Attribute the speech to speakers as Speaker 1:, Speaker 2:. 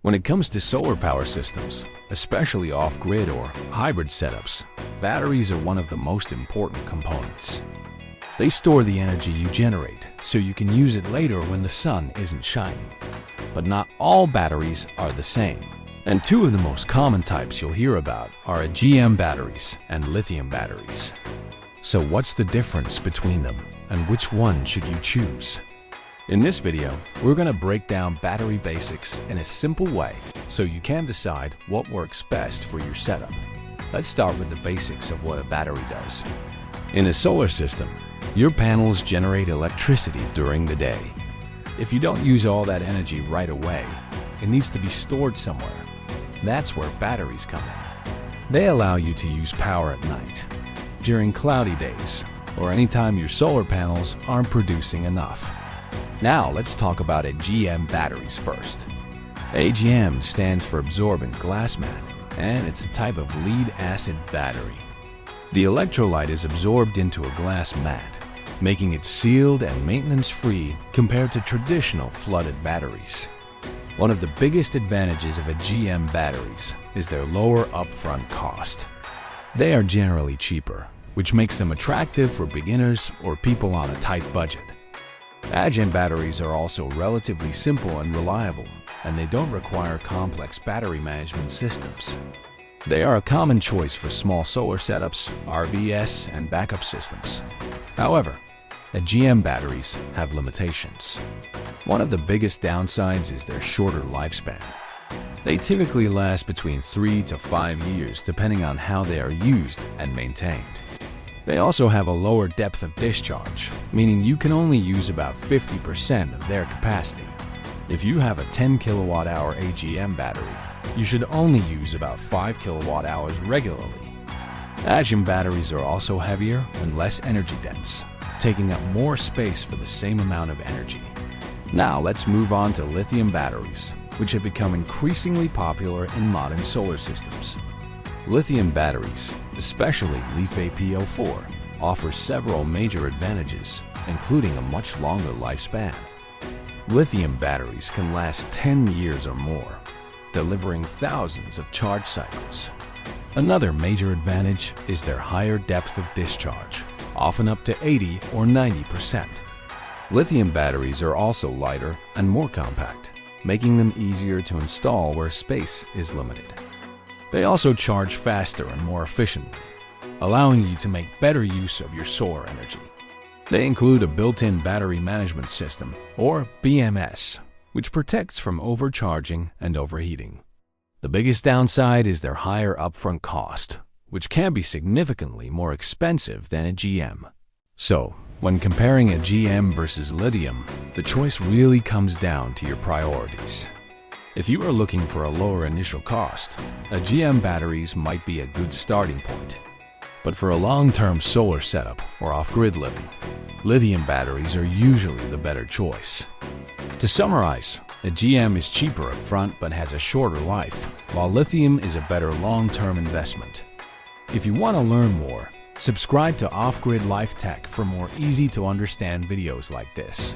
Speaker 1: When it comes to solar power systems, especially off-grid or hybrid setups, batteries are one of the most important components. They store the energy you generate, so you can use it later when the sun isn't shining. But not all batteries are the same. And two of the most common types you'll hear about are AGM batteries and lithium batteries. So what's the difference between them, and which one should you choose? In this video, we're going to break down battery basics in a simple way so you can decide what works best for your setup. Let's start with the basics of what a battery does. In a solar system, your panels generate electricity during the day. If you don't use all that energy right away, it needs to be stored somewhere. That's where batteries come in. They allow you to use power at night, during cloudy days, or anytime your solar panels aren't producing enough. Now let's talk about AGM batteries first. AGM stands for absorbent glass mat, and it's a type of lead-acid battery. The electrolyte is absorbed into a glass mat, making it sealed and maintenance-free compared to traditional flooded batteries. One of the biggest advantages of AGM batteries is their lower upfront cost. They are generally cheaper, which makes them attractive for beginners or people on a tight budget. AGM batteries are also relatively simple and reliable, and they don't require complex battery management systems. They are a common choice for small solar setups, RVS, and backup systems. However, AGM batteries have limitations. One of the biggest downsides is their shorter lifespan. They typically last between 3 to 5 years depending on how they are used and maintained. They also have a lower depth of discharge, meaning you can only use about 50% of their capacity. If you have a 10 kilowatt-hour AGM battery, you should only use about 5 kilowatt-hours regularly. AGM batteries are also heavier and less energy dense, taking up more space for the same amount of energy. Now let's move on to lithium batteries, which have become increasingly popular in modern solar systems. Lithium batteries, especially LiFePO4, offer several major advantages, including a much longer lifespan. Lithium batteries can last 10 years or more, delivering thousands of charge cycles. Another major advantage is their higher depth of discharge, often up to 80 or 90%. Lithium batteries are also lighter and more compact, making them easier to install where space is limited. They also charge faster and more efficiently, allowing you to make better use of your solar energy. They include a built-in battery management system, or BMS, which protects from overcharging and overheating. The biggest downside is their higher upfront cost, which can be significantly more expensive than AGM. So, when comparing AGM versus lithium, the choice really comes down to your priorities. If you are looking for a lower initial cost, AGM batteries might be a good starting point. But for a long-term solar setup or off-grid living, lithium batteries are usually the better choice. To summarize, AGM is cheaper up front but has a shorter life, while lithium is a better long-term investment. If you want to learn more, subscribe to Off-Grid Life Tech for more easy-to-understand videos like this.